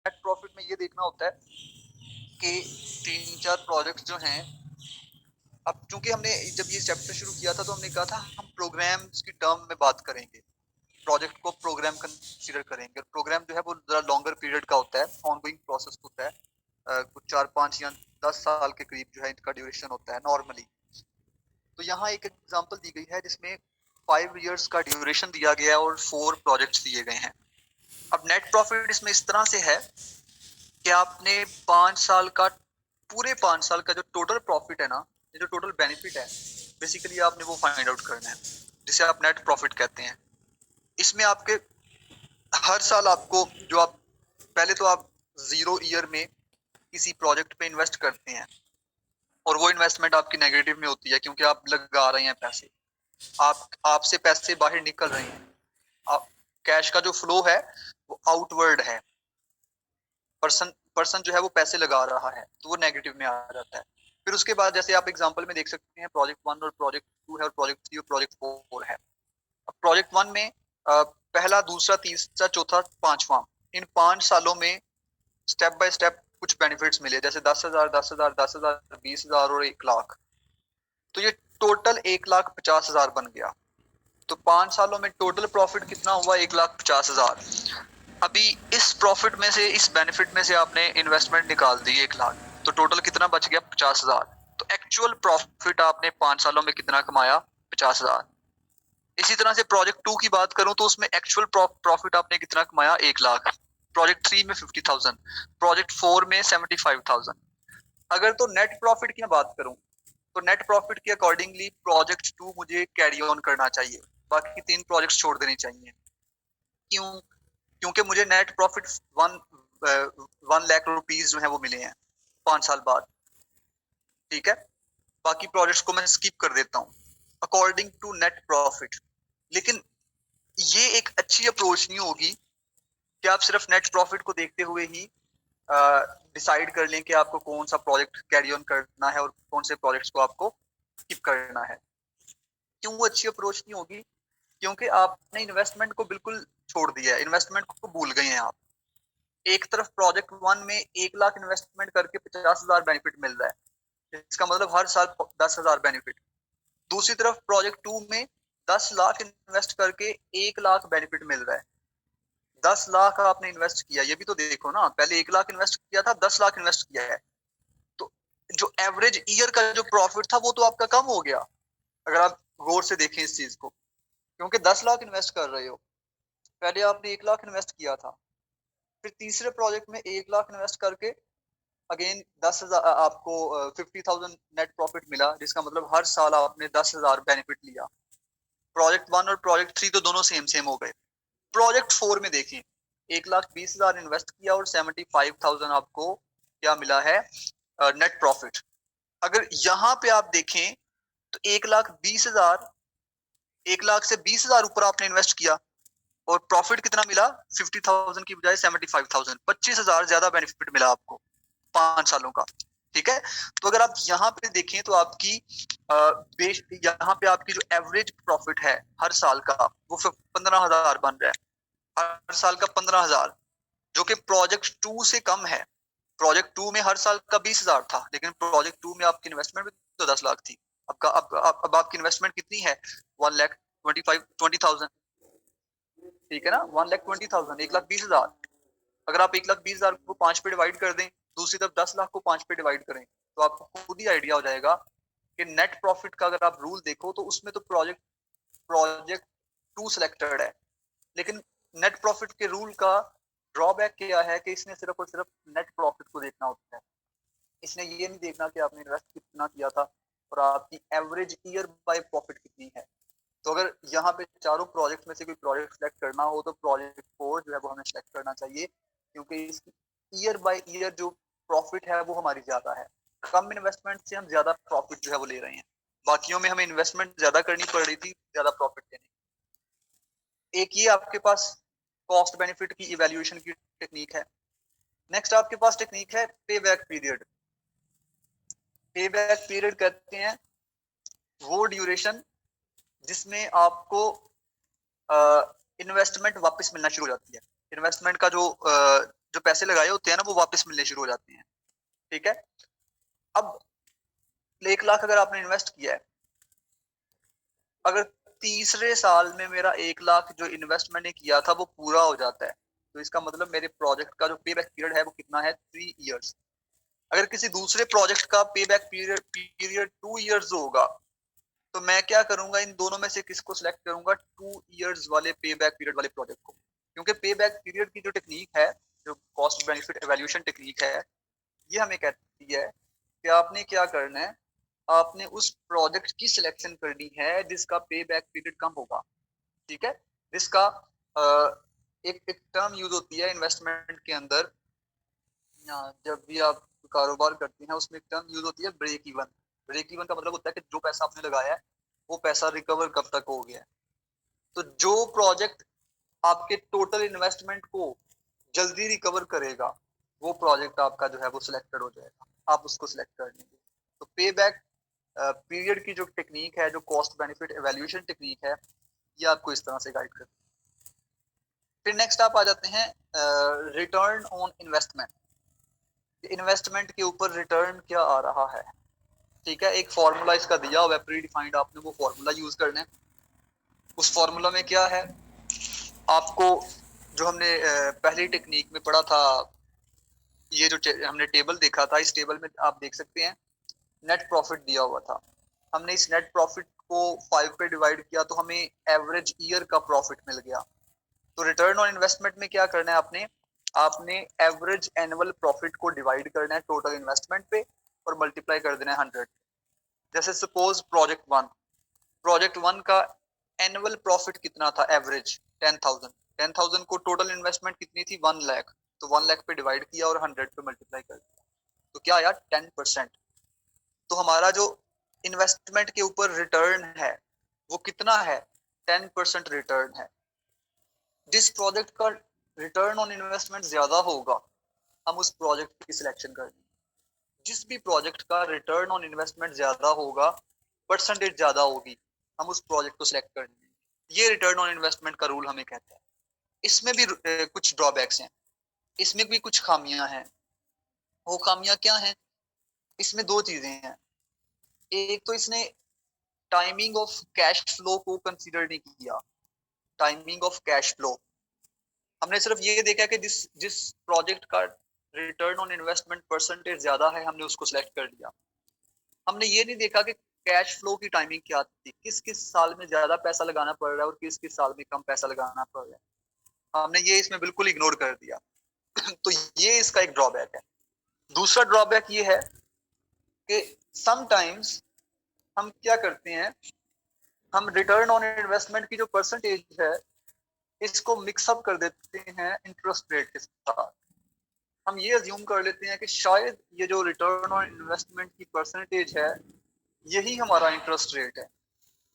Net profit में ये देखना होता है कि 3-4 प्रोजेक्ट्स जो हैं, अब चूंकि हमने जब ये चैप्टर शुरू किया था तो हमने कहा था हम प्रोग्राम्स की टर्म में बात करेंगे, प्रोजेक्ट को प्रोग्राम कंसीडर करेंगे। प्रोग्राम जो है वो जरा लॉन्गर पीरियड का होता है, ऑनगोइंग प्रोसेस होता है। कुछ 4-5 या 10 साल के करीब जो है इनका ड्यूरेशन होता है नॉर्मली। तो यहाँ एक एग्जांपल दी गई है जिसमें 5 इयर्स का ड्यूरेशन दिया गया है और 4 प्रोजेक्ट्स दिए गए हैं। अब नेट प्रॉफिट इसमें इस तरह से है कि आपने 5 साल का, पूरे 5 साल का जो टोटल प्रॉफिट है ना, ये जो टोटल बेनिफिट है, बेसिकली आपने वो फाइंड आउट करना है, जिसे आप नेट प्रॉफिट कहते हैं। इसमें आपके हर साल आपको जो आप पहले तो आप 0 ईयर में किसी प्रोजेक्ट पे इन्वेस्ट करते हैं और वो इन्वेस्टमेंट आपकी नेगेटिव में होती है क्योंकि आप लगा रहे हैं पैसे, आपसे पैसे बाहर निकल रहे हैं, आप कैश का जो फ्लो है वो आउटवर्ड है, पर्सन पर्सन जो है वो पैसे लगा रहा है, तो वो नेगेटिव में आ जाता है। फिर उसके बाद जैसे आप एग्जांपल में देख सकते हैं प्रोजेक्ट 1 और प्रोजेक्ट 2 है और प्रोजेक्ट 3 और प्रोजेक्ट 4 है। अब प्रोजेक्ट 1 में पहला, दूसरा, तीसरा, चौथा, पांचवा, इन 5 सालों में स्टेप बाय स्टेप कुछ बेनिफिट्स मिले, जैसे 10,000, 10,000, 10,000, 20,000 और 1 लाख। तो ये टोटल 1,50,000 बन गया। तो 5 सालों में टोटल प्रॉफिट कितना हुआ? 1,50,000। अभी इस प्रॉफिट में से, इस बेनिफिट में से आपने इन्वेस्टमेंट निकाल दी 1 लाख, तो टोटल कितना बच गया? 50,000। तो एक्चुअल प्रॉफिट आपने 5 सालों में कितना कमाया? 50,000। इसी तरह से प्रोजेक्ट 2 की बात करूं तो उसमें एक्चुअल प्रॉफिट आपने कितना कमाया? 1 लाख। प्रोजेक्ट 3 में 50,000, प्रोजेक्ट 4 में 75,000। अगर तो नेट प्रॉफिट की बात करूं तो नेट प्रॉफिट के अकॉर्डिंगली प्रोजेक्ट 2 मुझे कैरी ऑन करना चाहिए, बाकी 3 प्रोजेक्ट्स छोड़ देने चाहिए। क्यों? क्योंकि मुझे नेट प्रॉफिट 1 लाख रुपीज जो है वो मिले हैं 5 साल बाद। ठीक है, बाकी प्रोजेक्ट्स को मैं स्किप कर देता हूँ अकॉर्डिंग टू नेट प्रॉफिट। लेकिन ये एक अच्छी अप्रोच नहीं होगी कि आप सिर्फ नेट प्रॉफिट को देखते हुए ही डिसाइड कर लें कि आपको कौन सा प्रोजेक्ट कैरी ऑन करना है और कौन से प्रोजेक्ट्स को आपको स्किप करना है। क्यों वो अच्छी अप्रोच नहीं होगी? क्योंकि आपने इन्वेस्टमेंट को बिल्कुल छोड़ दिया है, इन्वेस्टमेंट को भूल गए हैं आप। एक तरफ प्रोजेक्ट 1 में 1 लाख इन्वेस्टमेंट करके 50,000 बेनिफिट मिल रहा है, इसका मतलब हर साल 10,000 बेनिफिट। दूसरी तरफ प्रोजेक्ट 2 में 10 लाख इन्वेस्ट करके 1 लाख बेनिफिट मिल रहा है। 10 लाख आपने इन्वेस्ट किया, ये भी तो देखो ना, पहले 1 लाख इन्वेस्ट किया था, 10 लाख इन्वेस्ट किया है, तो जो एवरेज ईयर का जो प्रॉफिट था वो तो आपका कम हो गया, अगर आप गौर से देखें इस चीज को। क्योंकि 10 लाख इन्वेस्ट कर रहे हो, पहले आपने 1 लाख इन्वेस्ट किया था, फिर तीसरे प्रोजेक्ट में 1 लाख इन्वेस्ट करके अगेन 10,000 आपको 50,000 नेट प्रॉफिट मिला, जिसका मतलब हर साल आपने 10,000 बेनिफिट लिया। प्रोजेक्ट 1 और प्रोजेक्ट 3 तो दोनों सेम सेम हो गए। प्रोजेक्ट 4 में देखें, 1,20,000 इन्वेस्ट किया और 75,000 आपको क्या मिला है? Net profit. अगर यहाँ पे आप देखें तो 1,20,000, 1 लाख से 20,000 ऊपर आपने इन्वेस्ट किया और प्रॉफिट कितना मिला? 50,000 की बजाय 75,000, 25,000 ज्यादा बेनिफिट मिला आपको 5 सालों का। ठीक है, तो अगर आप यहाँ पे देखें तो आपकी यहाँ पे आपकी जो एवरेज प्रॉफिट है हर साल का वो 15,000 बन रहा है, हर साल का 15,000, जो कि प्रोजेक्ट 2 से कम है। प्रोजेक्ट 2 में हर साल का 20,000 था, लेकिन प्रोजेक्ट 2 में आपकी इन्वेस्टमेंट भी तो 10 लाख थी। अब आपकी इन्वेस्टमेंट कितनी है? 1,25,000। ठीक है ना, 1,20,000, 1,20,000। अगर आप 1,20,000 को 5 पे डिवाइड कर दें, दूसरी तरफ 10 लाख को 5 पे डिवाइड करें, तो आपको खुद ही आइडिया हो जाएगा कि नेट प्रॉफिट का अगर आप रूल देखो तो उसमें तो प्रोजेक्ट प्रोजेक्ट 2 सिलेक्टेड है, लेकिन नेट प्रॉफिट के रूल का ड्रॉबैक क्या है कि इसने सिर्फ और सिर्फ नेट प्रॉफिट को देखना होता है। इसने ये नहीं देखना कि आपने इन्वेस्ट कितना किया था और आपकी एवरेज ईयर बाय प्रॉफिट कितनी है। तो अगर यहाँ पे चारों प्रोजेक्ट में से कोई प्रोजेक्ट सेलेक्ट करना हो तो प्रोजेक्ट 4 जो है वो हमें सेलेक्ट करना चाहिए, क्योंकि इसकी ईयर बाय ईयर जो प्रॉफिट है वो हमारी ज्यादा है। कम इन्वेस्टमेंट से हम ज्यादा प्रॉफिट जो है वो ले रहे हैं, बाकियों में हमें इन्वेस्टमेंट ज्यादा करनी पड़ रही थी ज्यादा प्रॉफिट लेने। एक ये आपके पास कॉस्ट बेनिफिट की इवेल्युएशन की टेक्निक है। नेक्स्ट आपके पास टेक्निक है पे बैक पीरियड। पे बैक पीरियड कहते हैं वो ड्यूरेशन जिसमें आपको इन्वेस्टमेंट वापस मिलना शुरू हो जाती है। इन्वेस्टमेंट का जो जो पैसे लगाए होते हैं ना वो वापस मिलने शुरू हो जाते हैं। ठीक है, अब 1 लाख अगर आपने इन्वेस्ट किया है, अगर तीसरे साल में मेरा 1 लाख जो इन्वेस्ट मैंने किया था वो पूरा हो जाता है, तो इसका मतलब मेरे प्रोजेक्ट का जो पे बैक पीरियड है वो कितना है, 3 इयर्स। अगर किसी दूसरे प्रोजेक्ट का पे बैक पीरियड 2 इयर्स होगा, तो मैं क्या करूंगा, इन दोनों में से किसको सिलेक्ट करूंगा, 2 इयर्स वाले पे बैक पीरियड वाले प्रोजेक्ट को। क्योंकि पे बैक पीरियड की जो टेक्निक है, जो कॉस्ट बेनिफिट एवेल्यूशन टेक्निक है, ये हमें कहती है कि आपने क्या करना है, आपने उस प्रोजेक्ट की सिलेक्शन करनी है जिसका पे बैक पीरियड कम होगा। ठीक है, जिसका एक टर्म यूज होती है इन्वेस्टमेंट के अंदर, जब भी आप कारोबार करते हैं उसमें एक टर्म यूज होती है ब्रेक इवन। ब्रेक इवन का मतलब होता है कि जो पैसा आपने लगाया है वो पैसा रिकवर कब तक हो गया है। तो जो प्रोजेक्ट आपके टोटल इन्वेस्टमेंट को जल्दी रिकवर करेगा, वो प्रोजेक्ट आपका जो है वो सिलेक्टेड हो जाएगा, आप उसको सिलेक्ट कर लेंगे। तो पे बैक पीरियड की जो टेक्निक है, जो कॉस्ट बेनिफिट एवेल्यूएशन टेक्निक है, ये आपको इस तरह से गाइड करती है। फिर नेक्स्ट आप आ जाते हैं रिटर्न ऑन इन्वेस्टमेंट। इन्वेस्टमेंट के ऊपर रिटर्न क्या आ रहा है। ठीक है, एक फॉर्मूला इसका दिया हुआ है प्री डिफाइंड, आपने वो फॉर्मूला यूज करना है। उस फॉर्मूला में क्या है, आपको जो हमने पहली टेक्निक में पढ़ा था, ये जो हमने टेबल देखा था, इस टेबल में आप देख सकते हैं नेट प्रॉफिट दिया हुआ था। हमने इस नेट प्रॉफिट को 5 पे डिवाइड किया तो हमें एवरेज ईयर का प्रॉफिट मिल गया। तो रिटर्न ऑन इन्वेस्टमेंट में क्या करना है, आपने आपने एवरेज एनुअल प्रॉफिट को डिवाइड करना है टोटल इन्वेस्टमेंट पे और मल्टीप्लाई कर देना है 100। जैसे सपोज प्रोजेक्ट वन का एनुअल प्रॉफिट कितना था, एवरेज 10,000। 10,000 को टोटल इन्वेस्टमेंट कितनी थी, 1 लाख। तो 1 लाख पे डिवाइड किया और 100 पे मल्टीप्लाई कर दिया, तो क्या आया, 10%। तो हमारा जो इन्वेस्टमेंट के ऊपर रिटर्न है वो कितना है, 10% रिटर्न है। जिस प्रोजेक्ट का रिटर्न ऑन इन्वेस्टमेंट ज्यादा होगा, हम उस प्रोजेक्ट की सिलेक्शन करेंगे। जिस भी प्रोजेक्ट का रिटर्न ऑन इन्वेस्टमेंट ज्यादा होगा, परसेंटेज ज्यादा होगी, हम उस प्रोजेक्ट को सिलेक्ट करेंगे। ये रिटर्न ऑन इन्वेस्टमेंट का रूल हमें कहता है। इसमें भी कुछ ड्रॉबैक्स हैं, इसमें भी कुछ खामियां हैं। वो खामियां क्या हैं, इसमें दो चीजें हैं। एक तो इसने टाइमिंग ऑफ कैश फ्लो को कंसीडर नहीं किया। टाइमिंग ऑफ कैश फ्लो, हमने सिर्फ ये देखा कि जिस जिस प्रोजेक्ट का रिटर्न ऑन इन्वेस्टमेंट परसेंटेज ज्यादा है, हमने उसको सिलेक्ट कर लिया। हमने ये नहीं देखा कि कैश फ्लो की टाइमिंग क्या थी, किस किस साल में ज्यादा पैसा लगाना पड़ रहा है और किस किस साल में कम पैसा लगाना पड़ रहा है। हमने ये इसमें बिल्कुल इग्नोर कर दिया। तो ये इसका एक ड्रॉबैक है। दूसरा ड्रॉबैक ये है कि समटाइम्स हम क्या करते हैं, हम रिटर्न ऑन इन्वेस्टमेंट की जो परसेंटेज है इसको मिक्सअप कर देते हैं इंटरेस्ट रेट के साथ। हम ये अज्यूम कर लेते हैं कि शायद ये जो रिटर्न ऑन इन्वेस्टमेंट की परसेंटेज है यही हमारा इंटरेस्ट रेट है,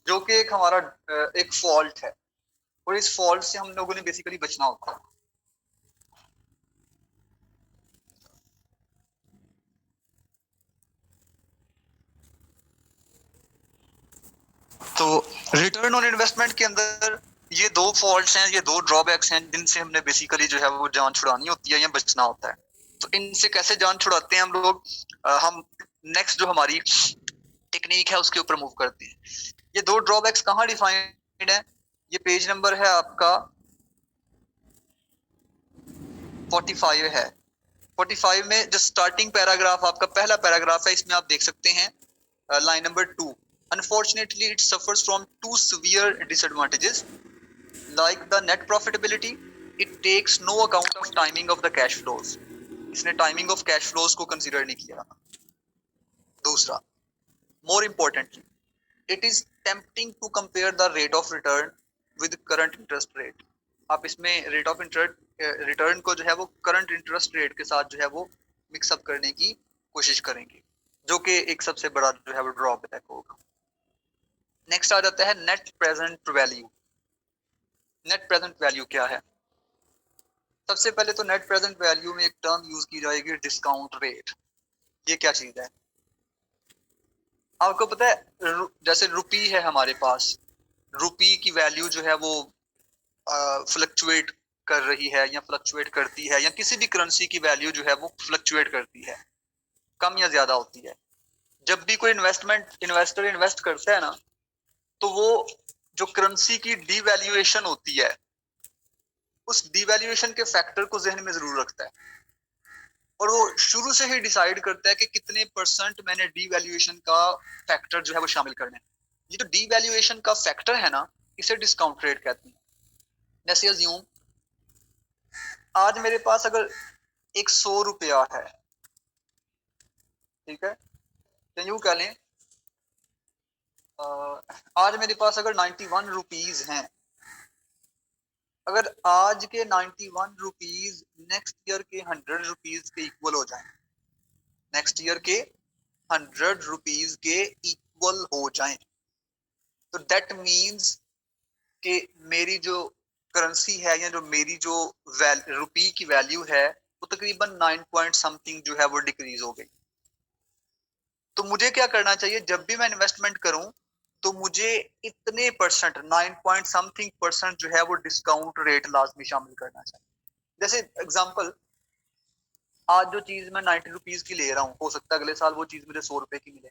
जो कि एक हमारा एक फॉल्ट है, और इस फॉल्ट से हम लोगों ने बेसिकली बचना होता है। तो रिटर्न ऑन इन्वेस्टमेंट के अंदर ये दो फॉल्ट्स हैं, ये दो ड्रॉबैक्स हैं जिनसे हमने बेसिकली जो है वो जान छुड़ानी होती है या बचना होता है। तो इनसे कैसे जान छुड़ाते हैं हम लोग, हम नेक्स्ट जो हमारी टेक्निक है उसके ऊपर मूव करते हैं। ये दो ड्रॉबैक्स कहाँ डिफाइंड है, ये पेज नंबर है आपका 45 है। 45 में जो स्टार्टिंग पैराग्राफ आपका पहला पैराग्राफ है, इसमें आप देख सकते हैं line number 2, unfortunately it suffers from two severe disadvantages like the net profitability, it takes no account of timing of the cash flows. इसने टाइमिंग ऑफ कैश फ्लोज को कंसीडर नहीं किया। दूसरा, more importantly, it is tempting to compare the rate of return with current interest rate. आप इसमें rate of interest return को जो है वो करंट इंटरेस्ट रेट के साथ जो है वो मिक्सअप करने की कोशिश करेंगे, जो कि एक सबसे बड़ा जो है वो ड्रॉबैक होगा। नेक्स्ट आ जाता है net present value. Net present value क्या है, सबसे पहले तो नेट प्रेजेंट वैल्यू में एक टर्म यूज की जाएगी, डिस्काउंट रेट। ये क्या चीज है, आपको पता है जैसे रुपी है हमारे पास, रुपी की वैल्यू जो है वो फ्लक्चुएट कर रही है या फ्लक्चुएट करती है, या किसी भी करेंसी की वैल्यू जो है वो फ्लक्चुएट करती है, कम या ज्यादा होती है। जब भी कोई इन्वेस्टर इन्वेस्ट करता है ना, तो वो जो करेंसी की डीवैल्यूएशन होती है, उस डीवैल्यूएशन के फैक्टर को जहन में जरूर रखता है, और वो शुरू से ही डिसाइड करता है कि कितने परसेंट मैंने डीवैल्यूएशन का फैक्टर जो है वो शामिल करना है। ये जो डीवैल्यूएशन का फैक्टर है ना, इसे डिस्काउंट रेट कहते हैं। जैसे अज्यूम आज मेरे पास अगर एक 100 रुपया है, ठीक है, तो यूं कह लें आज मेरे पास अगर 91 रुपीज हैं, अगर आज के 91 रुपीज नेक्स्ट ईयर के 100 रुपीज के इक्वल हो जाएं, नेक्स्ट ईयर के 100 रुपीज के इक्वल हो जाएं, तो दैट मीन्स कि मेरी जो करेंसी है या जो मेरी जो रुपी की वैल्यू है वो तकरीबन 9 पॉइंट समथिंग जो है वो डिक्रीज हो गई। तो मुझे क्या करना चाहिए, जब भी मैं इन्वेस्टमेंट करूं तो मुझे इतने परसेंट 9 पॉइंट समथिंग परसेंट जो है वो डिस्काउंट रेट लाजमी शामिल करना चाहिए। जैसे एग्जांपल, आज जो चीज मैं 90 रुपीज की ले रहा हूँ, हो सकता है अगले साल वो चीज मुझे 100 रुपए की मिले।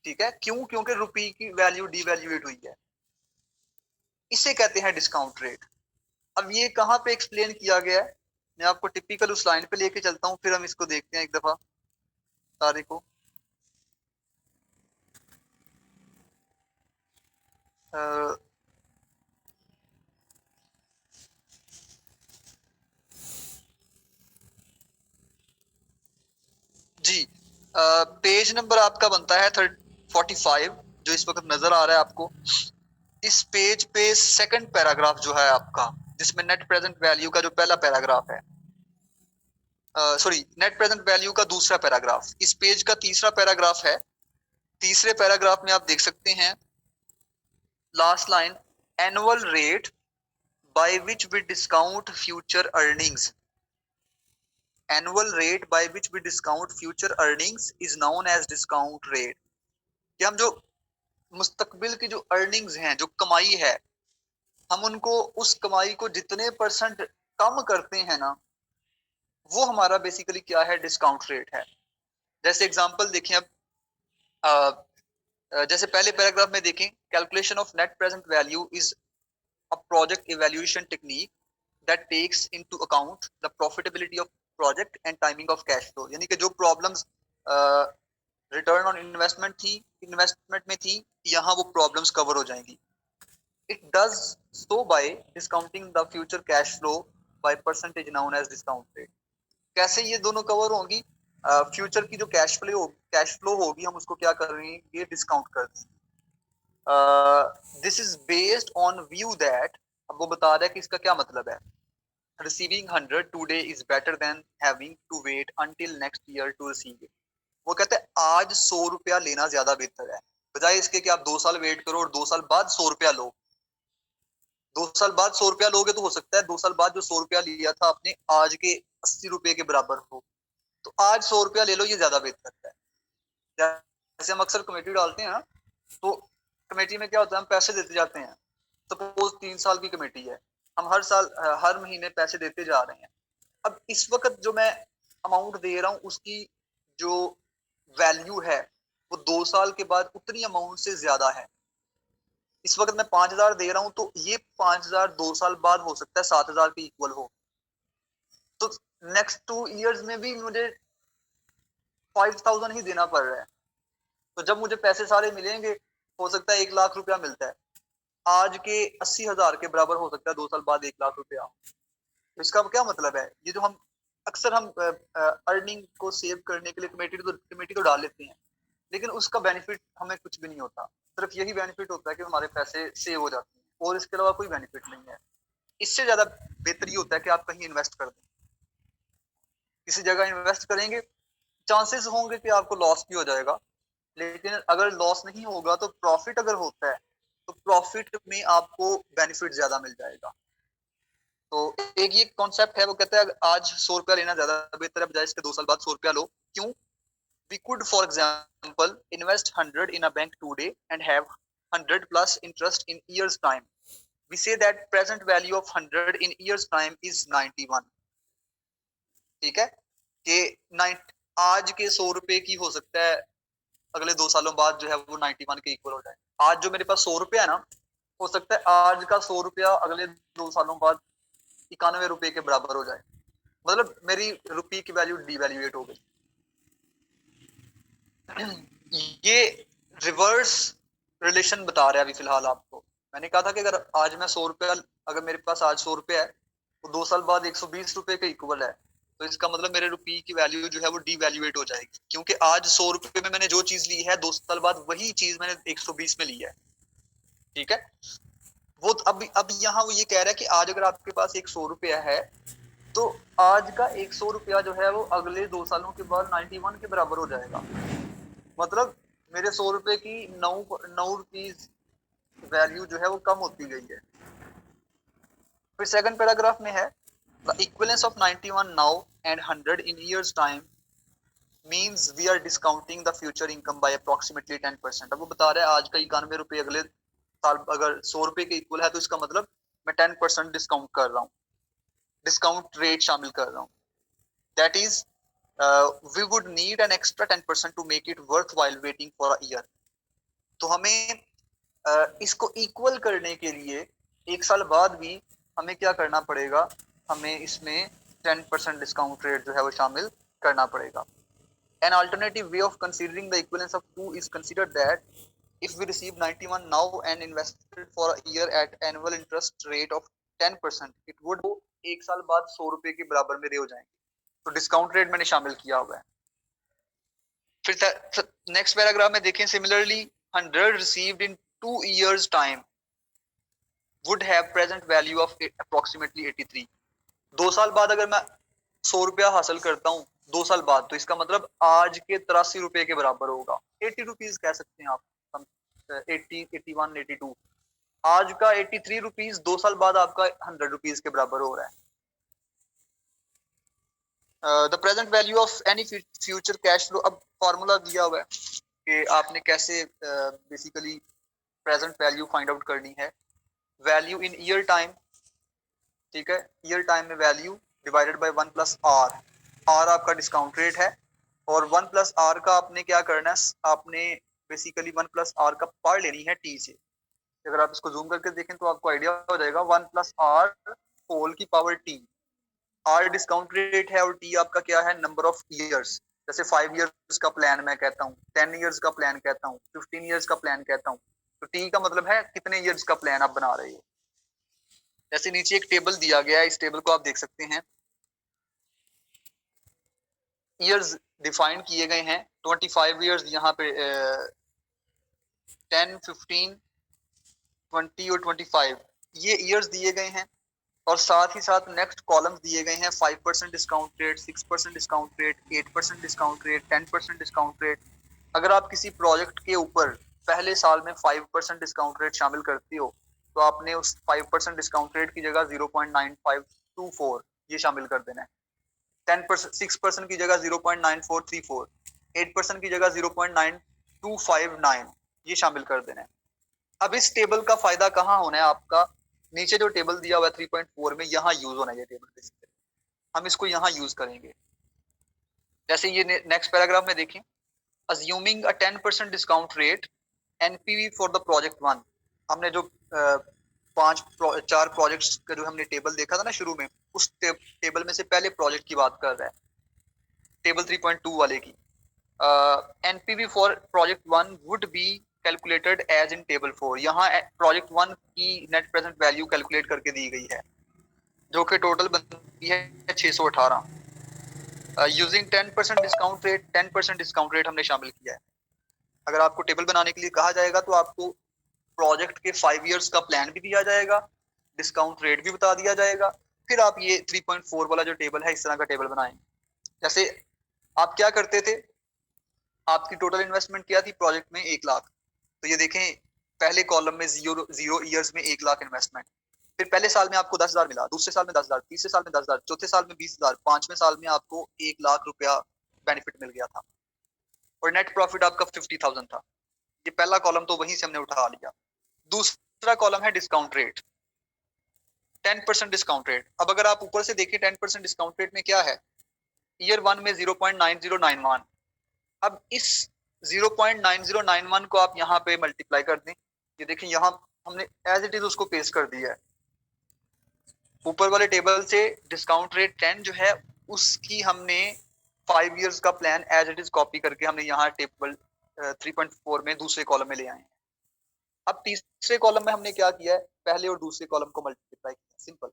ठीक है, क्यों? क्योंकि रुपी की वैल्यू डीवैल्यूएट हुई है। इसे कहते हैं डिस्काउंट रेट। अब ये कहाँ पे एक्सप्लेन किया गया है, मैं आपको टिपिकल उस लाइन पे लेके चलता हूँ, फिर हम इसको देखते हैं एक दफा सारे को। जी, पेज नंबर आपका बनता है 45, जो इस वक्त नजर आ रहा है आपको। इस पेज पे सेकंड पैराग्राफ जो है आपका, जिसमें नेट प्रेजेंट वैल्यू का जो पहला पैराग्राफ है, सॉरी, नेट प्रेजेंट वैल्यू का दूसरा पैराग्राफ, इस पेज का तीसरा पैराग्राफ है। तीसरे पैराग्राफ में आप देख सकते हैं last line, annual rate by which we discount future earnings, annual rate by which we discount future earnings is known as discount rate. कि हम जो मुस्तकबिल की जो अर्निंग्स हैं, जो कमाई है, हम उनको, उस कमाई को जितने परसेंट कम करते हैं ना, वो हमारा बेसिकली क्या है, डिस्काउंट रेट है। जैसे एग्जांपल देखें अब, जैसे पहले पैराग्राफ में देखें, calculation of net present value is a project evaluation technique that takes into account the profitability of project and timing of cash flow. यानी कि जो प्रॉब्लम्स रिटर्न ऑन इन्वेस्टमेंट में थी, यहाँ वो प्रॉब्लम्स कवर हो जाएंगी। It does so by discounting the future cash flow by percentage known as discount rate. कैसे ये दोनों कवर होंगी? फ्यूचर की जो कैश फ्लो होगी, हम उसको क्या करेंगे, डिस्काउंट कर देंगे। This is based on view that, अब वो बता रहा है कि इसका क्या मतलब है। Receiving 100 today is better than having to wait until next year to receive it. वो कहते हैं आज 100 रुपया लेना ज्यादा बेहतर है, बजाय इसके कि आप 2 साल वेट करो और 2 साल बाद 100 रुपया लो। 2 साल बाद 100 रुपया लोगे तो हो सकता है 2 साल बाद जो 100 रुपया लिया था आपने, आज के 80 रुपए के बराबर हो। तो आज 100 रुपया ले लो, ये ज्यादा बेहतर है। जैसे हम अक्सर कमेटी डालते हैं ना, तो कमेटी में क्या होता है, हम पैसे देते जाते हैं। सपोज 3 साल की कमेटी है, हम हर साल हर महीने पैसे देते जा रहे हैं। अब इस वक्त जो मैं अमाउंट दे रहा हूँ, उसकी जो वैल्यू है वो 2 साल के बाद उतनी अमाउंट से ज्यादा है। इस वक्त मैं 5,000 दे रहा हूँ, तो ये 5,000 2 साल बाद हो सकता है 7,000 के इक्वल हो। तो नेक्स्ट 2 इयर्स में भी मुझे 5,000 ही देना पड़ रहा है। तो जब मुझे पैसे सारे मिलेंगे, हो सकता है 1 लाख रुपया मिलता है, आज के 80,000 के बराबर हो सकता है 2 साल बाद 1 लाख रुपया। तो इसका क्या मतलब है, ये जो हम अक्सर हम अर्निंग को सेव करने के लिए कमेटी तो डाल लेते हैं, लेकिन उसका बेनिफिट हमें कुछ भी नहीं होता। सिर्फ यही बेनिफिट होता है कि हमारे पैसे सेव हो जाते हैं, और इसके अलावा कोई बेनिफिट नहीं है। इससे ज्यादा बेहतर ये होता है कि आप कहीं इन्वेस्ट कर दें, किसी जगह इन्वेस्ट करेंगे, चांसेस होंगे कि आपको लॉस भी हो जाएगा, लेकिन अगर लॉस नहीं होगा तो प्रॉफिट अगर होता है, तो प्रॉफिट में आपको बेनिफिट ज्यादा मिल जाएगा। तो एक ये कॉन्सेप्ट है, वो कहता है आज 100 रुपया लेना ज्यादा बेहतर है, बजाय इसके 2 साल बाद 100 रुपया लो। क्यों? We could, for example, invest 100 in a bank today and have 100 plus interest in years time. we say that present value of 100 in years time is 91. ठीक है कि आज के 100 रुपए की हो सकता है अगले 2 सालों बाद जो है वो 91 के इक्वल हो जाए। आज जो मेरे पास 100 रुपया है ना, हो सकता है आज का 100 रुपया अगले 2 सालों बाद 91 रुपए के बराबर हो जाए। मतलब मेरी रुपये की वैल्यू डिवैल्यूएट हो गई। ये रिवर्स रिलेशन बता रहा है अभी फिलहाल आपको। मैंने कहा था कि अगर आज मैं 100 रुपया, अगर मेरे पास आज 100 रुपया है तो 2 साल बाद 120 रुपए के इक्वल है, तो इसका मतलब मेरे रुपये की वैल्यू जो है वो डिवैल्यूएट हो जाएगी, क्योंकि आज 100 रुपए में मैंने जो चीज ली है 2 साल बाद वही चीज मैंने 120 में ली है। ठीक है, वो अब यहाँ वो ये कह रहा है कि आज अगर आपके पास 100 रुपया है तो आज का 100 रुपया जो है वो अगले 2 सालों के बाद 91 के बराबर हो जाएगा। मतलब मेरे 100 रुपए की 9 रुपीज वैल्यू जो है वो कम होती गई है। फिर सेकंड पैराग्राफ में है the equivalence of 91 now and 100 in years time means we are discounting the future income by approximately 10%। अब वो बता रहा है आज का 91 रुपए अगले साल अगर 100 रुपए के इक्वल है तो इसका मतलब मैं 10% डिस्काउंट कर रहा हूँ, डिस्काउंट रेट शामिल कर रहा हूँ। That is we would need an extra 10% to make it worthwhile waiting for a year। तो हमें इसको इक्वल करने के लिए 1 साल बाद भी हमें क्या करना पड़ेगा, हमें इसमें 10% डिस्काउंट रेट जो है वो शामिल करना पड़ेगा। An alternative way of considering the equivalence of two is consider that if we receive 91 now and invested for a year at annual interest rate of 10%, it would 1 साल बाद 100 रुपए के बराबर मेरे हो जाएंगे। तो डिस्काउंट रेट मैंने शामिल किया हुआ है। फिर नेक्स्ट पैराग्राफ में देखें, similarly 100 received in 2 years time would have present value of approximately 83। 2 साल बाद अगर मैं 100 रुपया हासिल करता हूँ 2 साल बाद, तो इसका मतलब आज के 83 रुपए के बराबर होगा। 80 रुपीज कह सकते हैं आप, 80, 81, 82। आज का 83 रुपीज 2 साल बाद आपका 100 रुपीज के बराबर हो रहा है। The present value of any future cash flow, अब फॉर्मूला दिया हुआ है कि आपने कैसे basically present value find out करनी है। वैल्यू इन ईयर टाइम, ठीक है, ईयर टाइम में value divided by 1 plus R. R आपका डिस्काउंट रेट है और 1 प्लस आर का आपने क्या करना है, आपने बेसिकली 1 प्लस आर का पार लेनी है टी से। अगर आप इसको जूम करके देखें तो आपको आइडिया हो जाएगा 1 प्लस आर होल की power T. R discount rate है और टी आपका क्या है, नंबर ऑफ ईयर्स। जैसे 5 इयर्स का प्लान मैं कहता हूँ, 10 इयर्स का प्लान कहता हूँ, 15 इयर्स का प्लान कहता हूँ, तो टी का मतलब है कितने इयर्स का प्लान आप बना रहे हो। जैसे नीचे एक टेबल दिया गया है, इस टेबल को आप देख सकते हैं, इयर्स डिफाइन किए गए हैं। 25 इयर्स यहाँ पे 10, 15, 20 और 25 ये इयर्स दिए गए हैं। और साथ ही साथ नेक्स्ट कॉलम्स दिए गए हैं 5% discount rate, 6% discount rate, 8% discount rate, 10% discount rate. अगर आप किसी प्रोजेक्ट के ऊपर पहले साल में 5% डिस्काउंट रेट शामिल करते हो तो आपने उस 5% डिस्काउंट रेट की जगह 0.9524 ये शामिल कर देना है। 10%, 6% की जगह 0.9434, 8% की जगह 0.9259 ये शामिल कर देना है। अब इस टेबल का फायदा कहाँ होना है आपका, नीचे जो टेबल दिया हुआ है 3.4 में, यहाँ यूज होना है ये टेबल बेसिकली। हम इसको यहाँ यूज करेंगे। जैसे ये नेक्स्ट पैराग्राफ में देखें, assuming a 10% discount rate NPV for the project 1। हमने जो 4 प्रोजेक्ट्स का जो हमने टेबल देखा था ना शुरू में, उस टेबल में से पहले प्रोजेक्ट की बात कर रहा है, टेबल 3.2 वाले की। NPV for project 1 would be calculated as in table 4। यहाँ प्रोजेक्ट 1 की नेट प्रेजेंट वैल्यू कैलकुलेट करके दी गई है जो कि टोटल बनती है 618। Using 10% discount rate, 10% discount rate हमने शामिल किया है। अगर आपको टेबल बनाने के लिए कहा जाएगा तो आपको प्रोजेक्ट के 5 इयर्स का प्लान भी दिया जाएगा, डिस्काउंट रेट भी बता दिया जाएगा, फिर आप ये 3.4 वाला जो टेबल है इस तरह का टेबल बनाएंगे। जैसे आप क्या करते थे, आपकी टोटल इन्वेस्टमेंट क्या थी प्रोजेक्ट में, 1 लाख। तो ये देखें पहले कॉलम में 0 इयर्स में 1 लाख इन्वेस्टमेंट, फिर पहले साल में आपको 10,000 मिला, दूसरे साल में 10,000, तीसरे साल में 10,000, चौथे साल में 20,000, 5वें साल में आपको 1 लाख रुपया बेनिफिट मिल गया था और नेट प्रॉफिट आपका 50,000 था। ये पहला कॉलम तो वहीं से हमने उठा लिया। दूसरा कॉलम है डिस्काउंट रेट। 10% discount rate. अब अगर आप ऊपर से देखिए 10% डिस्काउंट रेट में क्या है, ईयर 1 में 0.9091। अब इस 0.9091 को आप यहाँ पे मल्टीप्लाई कर दें, ये देखिए यहाँ हमने एज इट इज उसको पेस्ट कर दिया है। ऊपर वाले टेबल से डिस्काउंट रेट 10 जो है उसकी हमने 5 इयर्स का plan as it is copy करके हमने यहाँ टेबल 3.4 में दूसरे कॉलम में ले आए हैं। अब तीसरे कॉलम में हमने क्या किया है, पहले और दूसरे कॉलम को मल्टीप्लाई किया, सिंपल।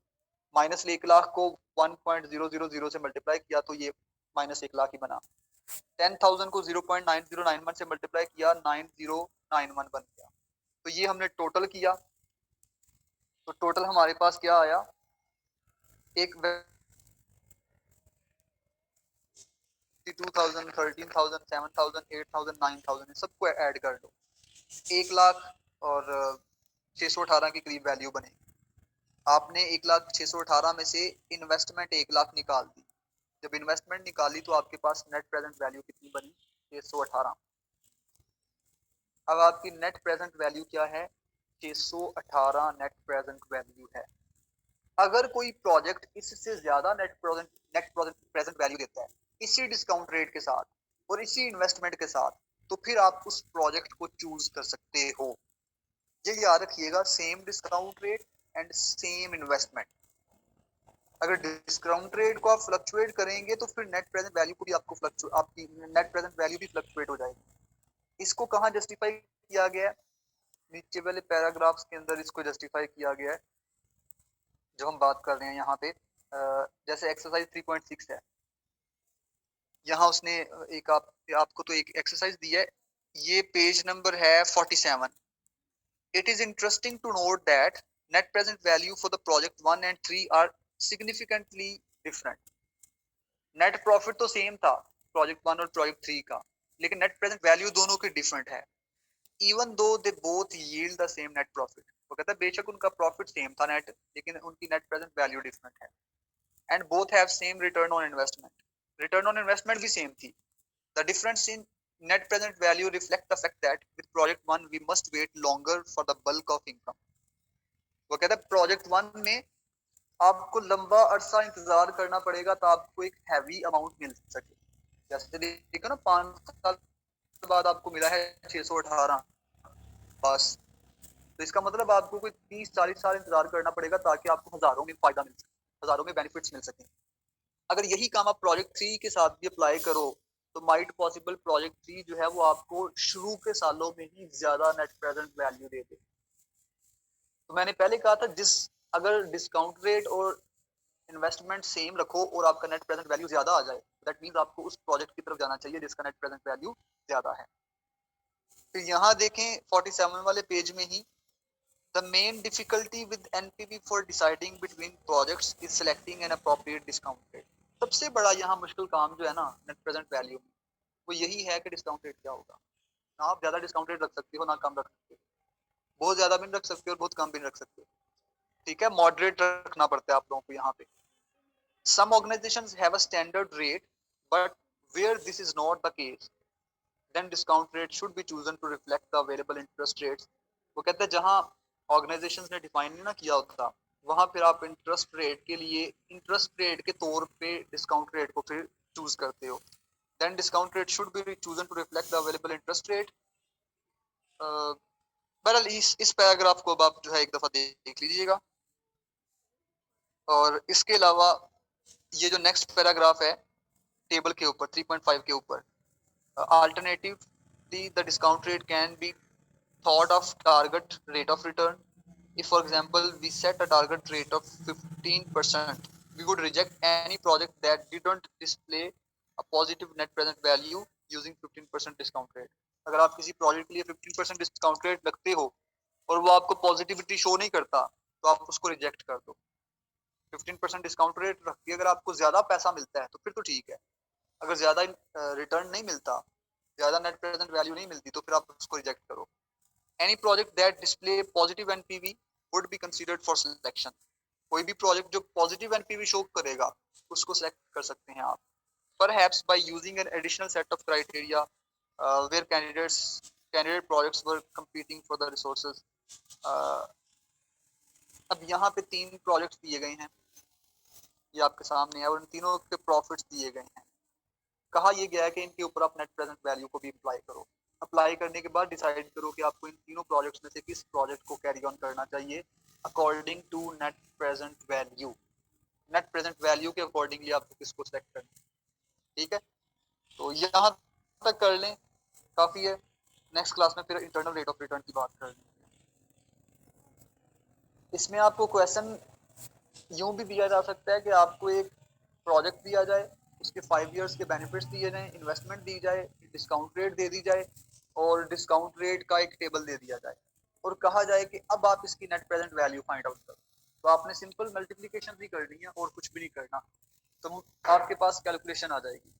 माइनस 1,00,000 को 1.000 से मल्टीप्लाई किया तो ये माइनस 1,00,000 ही बना। 10,000 को 0.9091 से मल्टीप्लाई किया 9091 बन गया। तो ये हमने टोटल किया, तो टोटल हमारे पास क्या आया, एक 2,000, 13,000, 7,000, 8,000, 9,000 सबको ऐड कर लो, 1,00,000 और 618 के करीब वैल्यू बनेगी। आपने 1,0618 में से इन्वेस्टमेंट 1,00,000 निकाल दी। जब इन्वेस्टमेंट निकाली तो आपके पास नेट प्रेजेंट वैल्यू कितनी बनी, 618। अब आपकी नेट प्रेजेंट वैल्यू क्या है, 618 नेट प्रेजेंट वैल्यू है। अगर कोई प्रोजेक्ट इससे ज्यादा नेट प्रेजेंट वैल्यू देता है इसी डिस्काउंट रेट के साथ और इसी इन्वेस्टमेंट के साथ, तो फिर आप उस प्रोजेक्ट को चूज कर सकते हो। ये याद रखिएगा, same discount rate and same investment. अगर डिस्काउंट रेट को आप फ्लक्चुएट करेंगे तो फिर नेट प्रेजेंट वैल्यू को भी आपकी नेट प्रेजेंट वैल्यू भी फ्लक्चुएट हो जाएगी। इसको कहाँ जस्टिफाई किया गया है, नीचे वाले पैराग्राफ्स के अंदर इसको जस्टिफाई किया गया है जो हम बात कर रहे हैं यहाँ पे। जैसे एक्सरसाइज 3.6 है, यहाँ उसने आपको तो एक एक्सरसाइज दी है, ये पेज नंबर है 47। It is interesting to note that net present value for the project 1 and 3 are significantly different. Net profit तो सेम था प्रोजेक्ट 1 और प्रोजेक्ट 3 का, लेकिन नेट प्रेजेंट वैल्यू दोनों की डिफरेंट है। Even though they both yield the same net profit, वो कहता है बेशक उनका प्रॉफिट सेम था नेट, लेकिन उनकी नेट प्रेजेंट वैल्यू डिफरेंट है। And both have same return on investment, return on investment भी सेम थी। The difference in net present value reflect the fact that with project 1 we must wait longer for the bulk of income। वो कहता है project 1 में आपको लंबा अरसा इंतजार करना पड़ेगा तो आपको एक हैवी अमाउंट मिल सके। जैसे देखो ना 5 साल बाद आपको मिला है 618 बस, तो इसका मतलब आपको कोई 30-40 साल इंतजार करना पड़ेगा ताकि आपको हजारों में फायदा मिल सके, हजारों में बेनिफिट्स मिल सके। अगर यही काम आप प्रोजेक्ट 3 के साथ भी अप्लाई करो तो माइट पॉसिबल प्रोजेक्ट 3 जो है वो आपको शुरू के सालों में ही ज्यादा नेट प्रेजेंट वैल्यू दे दे। तो मैंने पहले कहा था अगर डिस्काउंट रेट और इन्वेस्टमेंट सेम रखो और आपका नेट प्रेजेंट वैल्यू ज्यादा आ जाए, दैट मींस आपको उस प्रोजेक्ट की तरफ जाना चाहिए जिसका नेट प्रेजेंट वैल्यू ज्यादा है। फिर यहाँ देखें 47 वाले पेज में ही, the main difficulty with NPV for deciding between projects is selecting an appropriate discount rate। सबसे बड़ा यहाँ मुश्किल काम जो है ना नेट प्रेजेंट वैल्यू में, वो यही है कि डिस्काउंट रेट क्या होगा। ना आप ज्यादा डिस्काउंट रेट रख सकते हो ना कम रख सकते हो, बहुत ज्यादा भी नहीं रख सकते हो और बहुत कम भी नहीं रख सकते हो, ठीक है, मॉडरेट रखना पड़ता है आप लोगों को यहाँ पे। Some organizations have a standard rate, but where this is not the case, then discount rate should be chosen to reflect the available interest rates। वो कहते हैं जहाँ ऑर्गेनाइजेशंस ने डिफाइन नहीं ना किया होता, वहां फिर आप इंटरेस्ट रेट के लिए इंटरेस्ट रेट के तौर पे डिस्काउंट रेट को फिर चूज करते हो। Then discount rate should be chosen to reflect the available interest rate. बहरहाल इस पैराग्राफ को आप जो है एक दफा देख लीजिएगा। और इसके अलावा ये जो नेक्स्ट पैराग्राफ है टेबल के ऊपर 3.5 के ऊपर, alternatively the discount rate can be thought of target rate of return। If for example we set a target rate of 15%, we would reject any project that didn't display a positive net present value using 15% discount rate। अगर आप किसी project के लिए 15% discount rate रखते हो और वो आपको पॉजिटिविटी शो नहीं करता तो आप उसको रिजेक्ट कर दो। 15% डिस्काउंट रेट रख के अगर आपको ज्यादा पैसा मिलता है तो फिर तो ठीक है, अगर ज्यादा रिटर्न नहीं मिलता, ज्यादा नेट प्रेजेंट वैल्यू नहीं मिलती तो फिर आप उसको रिजेक्ट करो। Any project that display positive NPV would be considered for selection. कोई भी प्रोजेक्ट जो पॉजिटिव एनपीवी शो करेगा उसको सिलेक्ट कर सकते हैं आप। Perhaps by using an additional set of criteria where candidate projects were competing for the resources. अब यहाँ पे 3 प्रोजेक्ट्स दिए गए हैं, ये आपके सामने है, और इन तीनों के प्रॉफिट्स दिए गए हैं। कहा यह गया है कि इनके ऊपर आप नेट प्रेजेंट वैल्यू को भी अप्लाई करो। अप्लाई करने के बाद डिसाइड करो कि आपको इन तीनों प्रोजेक्ट्स में से किस प्रोजेक्ट को कैरी ऑन करना चाहिए according to net present value. Net present value के अकॉर्डिंगली आपको किसको सेलेक्ट करना है। ठीक है, तो यहाँ तक कर लें, काफी है। नेक्स्ट क्लास में फिर इंटरनल रेट ऑफ रिटर्न की बात कर लें। इसमें आपको क्वेश्चन यूं भी दिया जा सकता है कि आपको एक प्रोजेक्ट दिया जाए, उसके 5 इयर्स के बेनिफिट्स दिए जाएं, इन्वेस्टमेंट दी जाए, डिस्काउंट रेट दे दी जाए और डिस्काउंट रेट का एक टेबल दे दिया जाए और कहा जाए कि अब आप इसकी net present value find out करो। तो आपने सिंपल मल्टीप्लिकेशन भी करनी है और कुछ भी नहीं करना, तो आपके पास कैलकुलेशन आ जाएगी।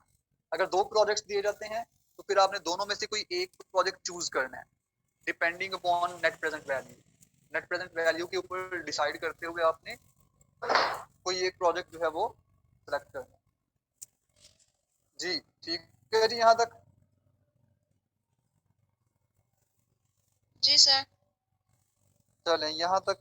अगर 2 प्रोजेक्ट्स दिए जाते हैं तो फिर आपने दोनों में से कोई एक प्रोजेक्ट चूज करना है depending upon net present value. Net present value के ऊपर डिसाइड करते हुए आपने कोई एक प्रोजेक्ट जो है वो सेलेक्ट करना है। जी ठीक है जी, यहाँ तक। जी सर। चलें यहाँ तक।